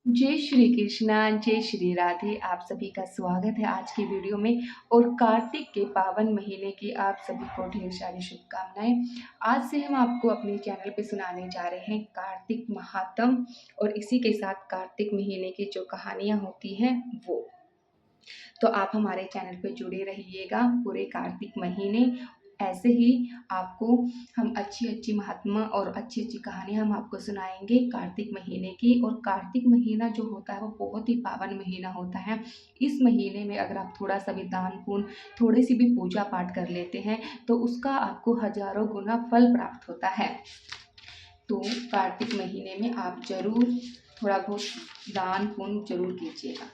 जय श्री कृष्णा, जय श्री राधे। आप सभी का स्वागत है आज की वीडियो में। और कार्तिक के पावन महीने की आप सभी को ढेर सारी शुभकामनाएं। आज से हम आपको अपने चैनल पे सुनाने जा रहे हैं कार्तिक महात्म और इसी के साथ कार्तिक महीने की जो कहानियां होती हैं वो। तो आप हमारे चैनल पे जुड़े रहिएगा पूरे कार्तिक महीने। ऐसे ही आपको हम अच्छी अच्छी महात्मा और अच्छी अच्छी कहानियां हम आपको सुनाएंगे कार्तिक महीने की। और कार्तिक महीना जो होता है वो बहुत ही पावन महीना होता है। इस महीने में अगर आप थोड़ा सा भी दान पुण्य, थोड़ी सी भी पूजा पाठ कर लेते हैं तो उसका आपको हजारों गुना फल प्राप्त होता है। तो कार्तिक महीने में आप जरूर थोड़ा बहुत दान पुण्य जरूर कीजिएगा।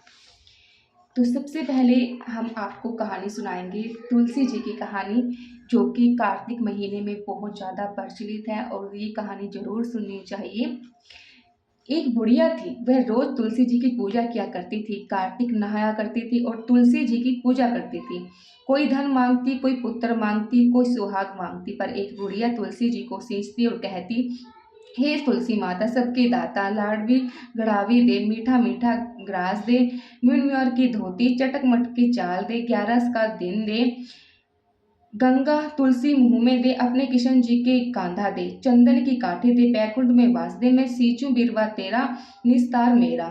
तो सबसे पहले हम आपको कहानी सुनाएंगे तुलसी जी की कहानी, जो कि कार्तिक महीने में बहुत ज़्यादा प्रचलित है और ये कहानी जरूर सुननी चाहिए। एक बुढ़िया थी, वह रोज तुलसी जी की पूजा किया करती थी। कार्तिक नहाया करती थी और तुलसी जी की पूजा करती थी। कोई धन मांगती, कोई पुत्र मांगती, कोई सुहाग मांगती, पर एक बुढ़िया तुलसी जी को सींचती और कहती, हे तुलसी माता सबके दाता, लाडवी गढ़ावी दे, मीठा मीठा ग्रास दे, म्यूर की धोती, चटक मटकी चाल दे, 11 का दिन दे, गंगा तुलसी मुंह में दे, अपने किशन जी के कांधा दे, चंदन की काठी दे, बैकुंठ में वास दे, मैं सींचूं बिरवा तेरा, निस्तार मेरा।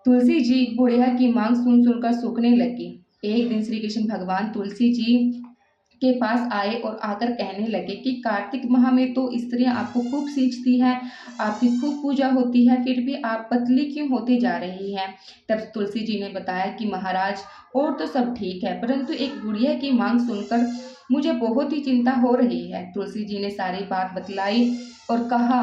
तुलसी जी बुढ़िया की मांग सुन सुनकर सूखने लगी। एक दिन श्री कृष्ण भगवान तुलसी जी के पास आए और आकर कहने लगे कि कार्तिक माह में तो स्त्रियां आपको खूब सींचती हैं, आपकी खूब पूजा होती है, फिर भी आप पतली क्यों होती जा रही हैं। तब तुलसी जी ने बताया कि महाराज, और तो सब ठीक है, परंतु एक बुढ़िया की मांग सुनकर मुझे बहुत ही चिंता हो रही है। तुलसी जी ने सारी बात बतलाई और कहा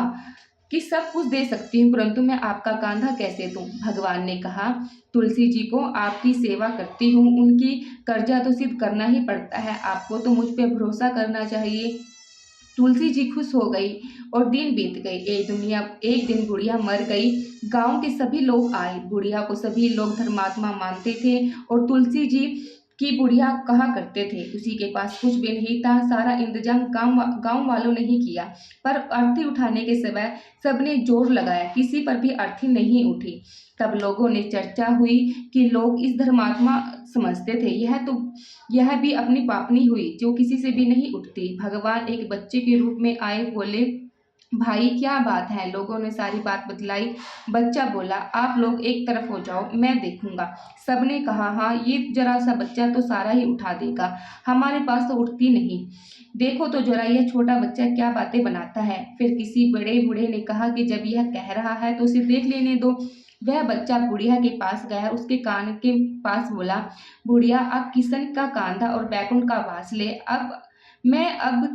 कि सब कुछ दे सकती हूँ, परंतु मैं आपका कांधा कैसे दूं। भगवान ने कहा, तुलसी जी को आपकी सेवा करती हूँ, उनकी कर्जा तो सिद्ध करना ही पड़ता है, आपको तो मुझ पे भरोसा करना चाहिए। तुलसी जी खुश हो गई और दिन बीत गए। एक दिन बुढ़िया मर गई। गांव के सभी लोग आए। बुढ़िया को सभी लोग धर्मात्मा मानते थे और तुलसी जी की बुढ़िया कहा करते थे, उसी के पास कुछ भी नहीं था, सारा इंतजाम गांव वालों ने ही किया। पर अर्थी उठाने के समय सबने जोर लगाया, किसी पर भी अर्थी नहीं उठी। तब लोगों ने चर्चा हुई कि लोग इस धर्मात्मा समझते थे, यह भी अपनी पापनी हुई जो किसी से भी नहीं उठती। भगवान एक बच्चे के रूप में आए, बोले, भाई क्या बात है। लोगों ने सारी बात बतलाई। बच्चा बोला, आप लोग एक तरफ हो जाओ, मैं देखूंगा। सबने कहा, हाँ ये जरा सा बच्चा तो सारा ही उठा देगा, हमारे पास तो उठती नहीं। देखो तो जरा यह छोटा बच्चा क्या बातें बनाता है। फिर किसी बड़े बूढ़े ने कहा कि जब यह कह रहा है तो उसे देख लेने दो। वह बच्चा बुढ़िया के पास गया, उसके कान के पास बोला, बुढ़िया अब किशन का कांधा और बैकुंठ का वास ले, अब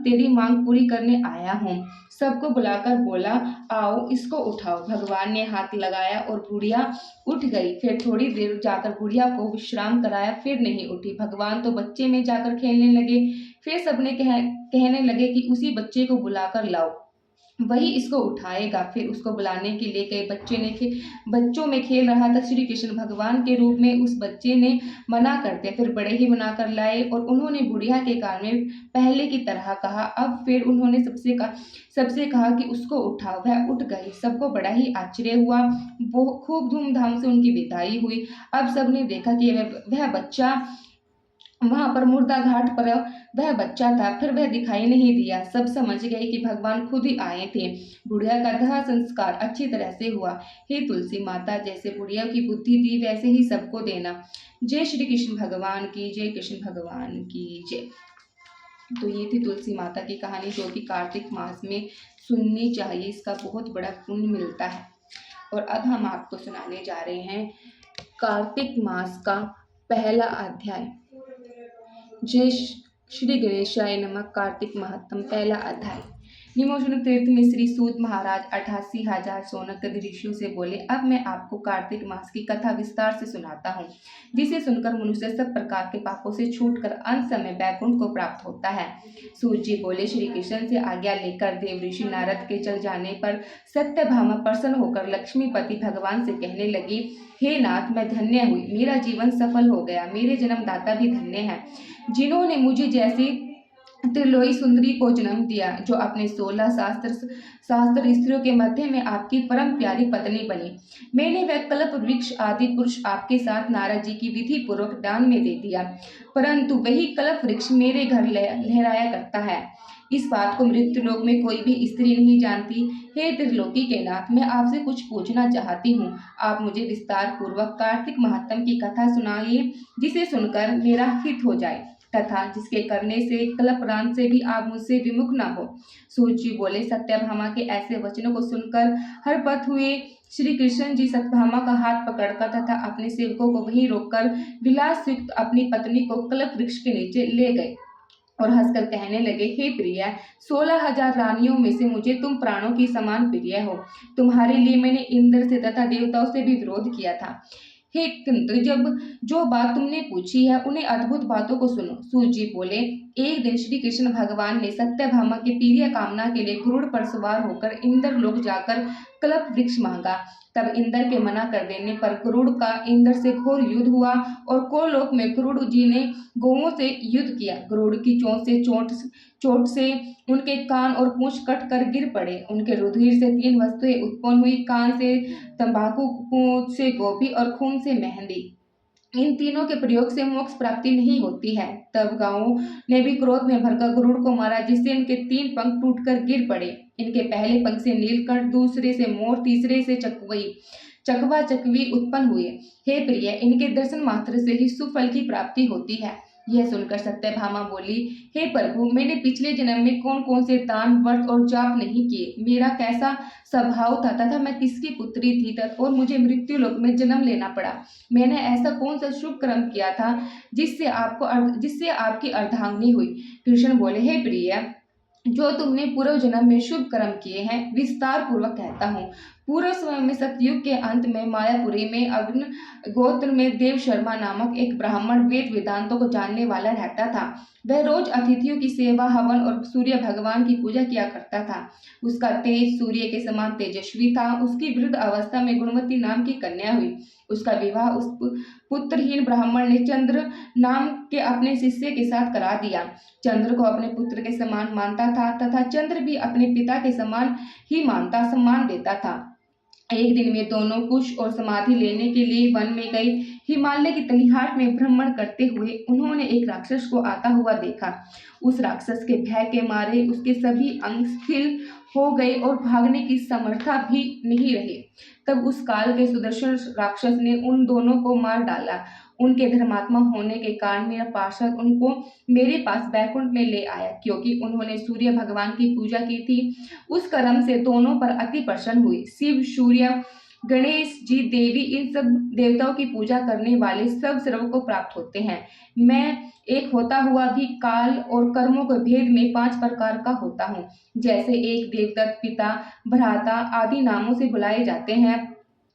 तेरी मांग पूरी करने आया हूँ। सबको बुलाकर बोला, आओ इसको उठाओ। भगवान ने हाथ लगाया और बुढ़िया उठ गई। फिर थोड़ी देर जाकर बुढ़िया को विश्राम कराया, फिर नहीं उठी। भगवान तो बच्चे में जाकर खेलने लगे। फिर सबने कहने लगे कि उसी बच्चे को बुलाकर लाओ, वही इसको उठाएगा। फिर उसको बुलाने के लिए गए। बच्चों में खेल रहा था। श्री कृष्ण भगवान के रूप में उस बच्चे ने मना करते, फिर बड़े ही मना कर लाए और उन्होंने बुढ़िया के कान में पहले की तरह कहा। अब फिर उन्होंने सबसे कहा कि उसको उठाओ। वह उठ गई। सबको बड़ा ही आश्चर्य हुआ। वो खूब धूमधाम से उनकी विदाई हुई। अब सबने देखा कि वह बच्चा वहां पर मुर्दा घाट पर वह बच्चा था, फिर वह दिखाई नहीं दिया। सब समझ गए कि भगवान खुद ही आए थे। बुढ़िया का दाह संस्कार अच्छी तरह से हुआ। हे तुलसी माता, जैसे बुढ़िया की बुद्धि दी वैसे ही सबको देना। जय श्री कृष्ण भगवान की जय, कृष्ण भगवान की जय। तो ये थी तुलसी माता की कहानी, जो कि कार्तिक मास में सुननी चाहिए, इसका बहुत बड़ा पुण्य मिलता है। और अब हम आपको सुनाने जा रहे हैं कार्तिक मास का पहला अध्याय। जय श्री गणेशाय नमः। कार्तिक महात्म, पहला अध्याय। निमोचन तीर्थ में श्री सूत महाराज 88,000 सोनक ऋषियों से बोले, अब मैं आपको कार्तिक मास की कथा विस्तार से सुनाता हूँ, जिसे सुनकर मनुष्य सब प्रकार के पापों से छूटकर अंत समय बैकुंठ को प्राप्त होता है। सूत जी बोले, श्री कृष्ण से आज्ञा लेकर देव ऋषि नारद के चल जाने पर सत्यभामा प्रसन्न होकर लक्ष्मीपति भगवान से कहने लगी, हे नाथ, मैं धन्य हुई, मेरा जीवन सफल हो गया, मेरे जन्मदाता भी धन्य है, जिन्होंने मुझे जैसी त्रिलोकी सुंदरी को जन्म दिया, जो अपने 16 शास्त्र स्त्रियों के मध्य में आपकी परम प्यारी पत्नी बनी। मैंने वह कल्प वृक्ष आदि पुरुष आपके साथ नारद जी की विधि पूर्वक दान में दे दिया, परंतु वही कल्प वृक्ष मेरे घर लहराया करता है। इस बात को मृत्युलोक में कोई भी स्त्री नहीं जानती। हे त्रिलोकी के नाथ, मैं आपसे कुछ पूछना चाहती हूँ। आप मुझे विस्तार पूर्वक कार्तिक महात्म की कथा सुनाइए, जिसे सुनकर मेरा हित हो जाए तथा जिसके करने से कल्परान से भी आप मुझसे विमुख न हो। सूत जी बोले, सत्यभामा के ऐसे वचनों को सुनकर हरपत हुए श्री कृष्ण जी सत्यभामा का हाथ पकड़कर तथा अपने सेवकों को वहीं रोककर विलास युक्त अपनी पत्नी को कल्प वृक्ष के नीचे ले गए और हंसकर कहने लगे, हे प्रिय, 16,000 रानियों में से मुझे तुम प्राणों की समान प्रिय हो। तुम्हारे लिए मैंने इंद्र से तथा देवताओं से भी विरोध किया था। हे किंतु जब जो बात तुमने पूछी है, उन्हें अद्भुत बातों को सुनो। सूत जी बोले, एक दिन श्री कृष्ण भगवान ने सत्यभामा के प्रिय कामना के लिए गरुड़ पर सवार होकर इंद्र लोक जाकर कल्प वृक्ष मांगा। तब इंद्र के मना कर देने पर गरुड़ का इंद्र से घोर युद्ध हुआ और कोलोक में गरुड़ जी ने गौओं से युद्ध किया। गरुड़ की चोट से उनके कान और पूंछ कट कर गिर पड़े। उनके रुधिर से 3 वस्तुएं उत्पन्न हुई, कान से तंबाकू, पूंछ से गोभी और खून से मेहंदी। इन तीनों के प्रयोग से मोक्ष प्राप्ति नहीं होती है। तब गांवों ने भी क्रोध में भरकर गरुड़ को मारा, जिससे इनके 3 पंख टूटकर गिर पड़े। इनके पहले पंख से नीलकंठ, दूसरे से मोर, तीसरे से चकवा चकवी उत्पन्न हुए। हे प्रिय, इनके दर्शन मात्र से ही सुफल की प्राप्ति होती है। यह सुनकर सत्यभामा बोली, हे प्रभु, मैंने पिछले जन्म में कौन कौन से दान, व्रत और जाप नहीं किए, मेरा कैसा स्वभाव था तथा मैं किसकी पुत्री थी और मुझे मृत्यु लोक में जन्म लेना पड़ा। मैंने ऐसा कौन सा शुभ कर्म किया था जिससे आपकी अर्धांगिनी हुई। कृष्ण बोले, हे प्रिय, जो तुमने पूर्व जन्म में शुभ कर्म किए हैं, विस्तार पूर्वक कहता हूँ। पूर्व समय में सतयुग के अंत में मायापुरी में अग्न गोत्र में देव शर्मा नामक एक ब्राह्मण वेद वेदांतों को जानने वाला रहता था। वह रोज अतिथियों की सेवा, हवन और सूर्य भगवान की पूजा किया करता था। उसका तेज सूर्य के समान तेजस्वी था। उसकी वृद्ध अवस्था में गुणवती नाम की कन्या हुई। उसका विवाह उस पुत्रहीन ब्राह्मण ने चंद्र नाम के अपने शिष्य के साथ करा दिया। चंद्र को अपने पुत्र के समान मानता था तथा चंद्र भी अपने पिता के समान ही सम्मान देता था। एक दिन में दोनों कुश और समाधि लेने के लिए वन में गए। हिमालय की तलिहाट में भ्रमण करते हुए उन्होंने एक राक्षस को आता हुआ देखा। उस राक्षस के भय के मारे उसके सभी अंग शिथिल हो गए और भागने की समर्था भी नहीं रही। तब उस काल के सुदर्शन राक्षस ने उन दोनों को मार डाला। उनके धर्मात्मा होने के कारण मेरा पार्षद उनको मेरे पास बैकुंठ में ले आया, क्योंकि उन्होंने सूर्य भगवान की पूजा की थी। उस कर्म से दोनों पर अति प्रसन्न हुई। शिव, सूर्य, गणेश जी, देवी, इन सब देवताओं की पूजा करने वाले सब सर्व को प्राप्त होते हैं। मैं एक होता हुआ भी काल और कर्मों के भेद में 5 प्रकार का होता हूँ। जैसे एक देवदत्त, पिता, भ्राता आदि नामों से बुलाए जाते हैं।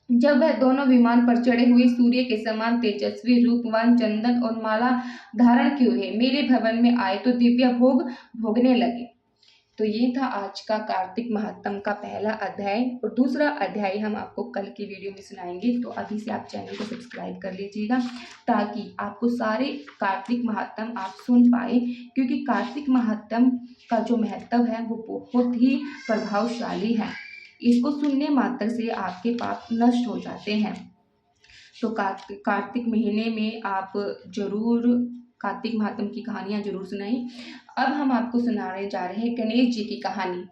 जब वह दोनों विमान पर चढ़े हुए सूर्य के समान तेजस्वी, रूपवान, चंदन और माला धारण किए हुए मेरे भवन में आए तो दिव्य भोग भोगने लगे। तो ये था आज का कार्तिक महात्म का पहला अध्याय, और दूसरा अध्याय हम आपको कल की वीडियो में सुनाएंगे। तो अभी से आप चैनल को सब्सक्राइब कर लीजिएगा, ताकि आपको सारे कार्तिक महात्म आप सुन पाए, क्योंकि कार्तिक महात्म का जो महत्व है वो बहुत ही प्रभावशाली है। इसको सुनने मात्र से आपके पाप नष्ट हो जाते हैं। तो कार्तिक महीने में आप जरूर कार्तिक महात्म की कहानियाँ जरूर सुनाएं। अब हम आपको सुनाने जा रहे हैं गणेश जी की कहानी,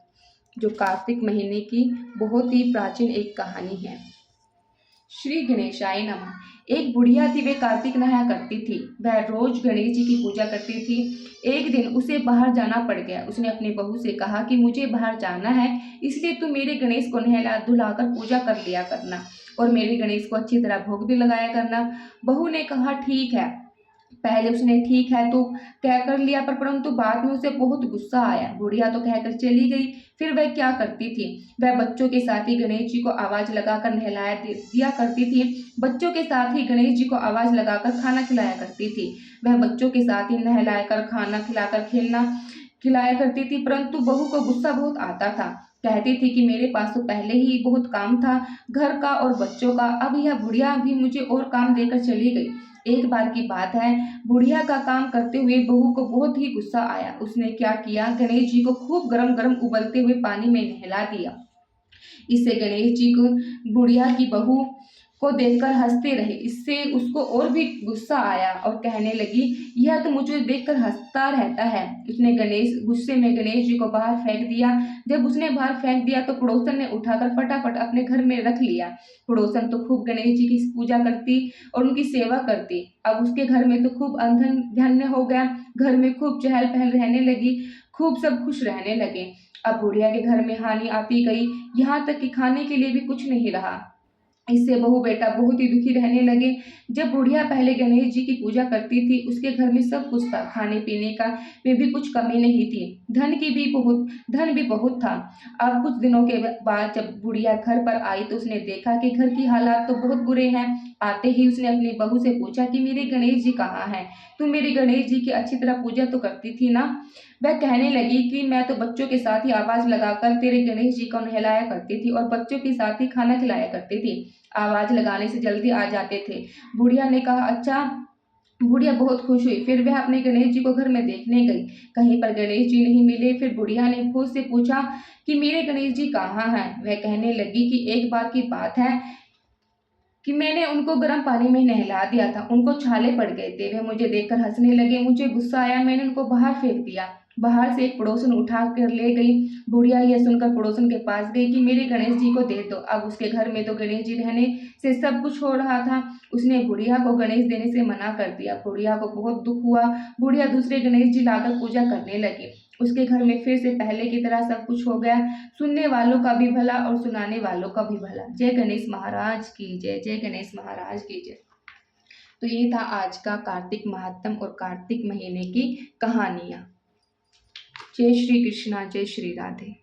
जो कार्तिक महीने की बहुत ही प्राचीन एक कहानी है। श्री गणेशाय नमः। एक बुढ़िया थी, वे कार्तिक नहाया करती थी। वह रोज गणेश जी की पूजा करती थी। एक दिन उसे बाहर जाना पड़ गया। उसने अपनी बहू से कहा कि मुझे बाहर जाना है, इसलिए तू मेरे गणेश को नहला धुलाकर पूजा कर लिया करना और मेरे गणेश को अच्छी तरह भोग भी लगाया करना। बहू ने कहा ठीक है। पहले उसने ठीक है तो कह कर लिया, परंतु बाद में उसे बहुत गुस्सा आया। बुढ़िया तो कहकर चली गई। फिर वह क्या करती थी, वह बच्चों के साथ ही गणेश जी को आवाज लगाकर नहलाया दिया करती थी। बच्चों के साथ ही गणेश जी को आवाज लगाकर खाना खिलाया करती थी। वह बच्चों के साथ ही नहलाकर, खाना खिलाकर, खिलाया करती थी, परंतु बहू को गुस्सा बहुत आता था। कहती थी कि मेरे पास तो पहले ही बहुत काम था, घर का और बच्चों का, अब यह बुढ़िया भी मुझे और काम देकर चली गई। एक बार की बात है, बुढ़िया का काम करते हुए बहू को बहुत ही गुस्सा आया। उसने क्या किया, गणेश जी को खूब गरम गरम उबलते हुए पानी में नहला दिया। इससे गणेश जी को बुढ़िया की बहू को देखकर हंसते रहे। इससे उसको और भी गुस्सा आया और कहने लगी, यह तो मुझे देखकर हंसता रहता है। उसने गुस्से में गणेश जी को बाहर फेंक दिया। जब उसने बाहर फेंक दिया तो पड़ोसन ने उठाकर फटाफट अपने घर में रख लिया। पड़ोसन तो खूब गणेश जी की पूजा करती और उनकी सेवा करती। अब उसके घर में तो खूब अंधन धन्य हो गया, घर में खूब चहल पहल रहने लगी, खूब सब खुश रहने लगे। अब बुढ़िया के घर में हानि आती गई, यहाँ तक कि खाने के लिए भी कुछ नहीं रहा। इससे बहू बेटा बहुत ही दुखी रहने लगे। जब बुढ़िया पहले गणेश जी की पूजा करती थी, उसके घर में सब कुछ था, खाने पीने का में भी कुछ कमी नहीं थी, धन भी बहुत था। अब कुछ दिनों के बाद जब बुढ़िया घर पर आई तो उसने देखा कि घर की हालात तो बहुत बुरे हैं। आते ही उसने अपनी बहू से पूछा कि मेरे गणेश जी कहाँ हैं? तुम मेरे गणेश जी की अच्छी तरह पूजा तो करती थी ना? वह कहने लगी कि मैं तो बच्चों के साथ ही आवाज लगाकर तेरे गणेश जी को नहलाया करती थी और बच्चों के साथ ही खाना खिलाया करती थी। आवाज लगाने से जल्दी आ जाते थे। बुढ़िया ने कहा, अच्छा। बुढ़िया बहुत खुश हुई। फिर वह अपने गणेश जी को घर में देखने गई। कहीं पर गणेश जी नहीं मिले। फिर बुढ़िया ने भूत से पूछा कि मेरे गणेश जी कहाँ हैं? वह कहने लगी कि एक बार की बात है कि मैंने उनको गर्म पानी में नहला दिया था, उनको छाले पड़ गए थे। वे मुझे देखकर हंसने लगे, मुझे गुस्सा आया, मैंने उनको बाहर फेंक दिया। बाहर से एक पड़ोसन उठा कर ले गई। बुढ़िया यह सुनकर पड़ोसन के पास गई कि मेरे गणेश जी को दे दो। अब उसके घर में तो गणेश जी रहने से सब कुछ हो रहा था। उसने बुढ़िया को गणेश देने से मना कर दिया। बुढ़िया को बहुत दुख हुआ। बुढ़िया दूसरे गणेश जी लाकर पूजा करने लगी। उसके घर में फिर से पहले की तरह सब कुछ हो गया। सुनने वालों का भी भला और सुनाने वालों का भी भला। जय गणेश महाराज की जय। जय गणेश महाराज की जय। तो ये था आज का कार्तिक महात्म और कार्तिक महीने की कहानियां। जय श्री कृष्णा, जय श्री राधे।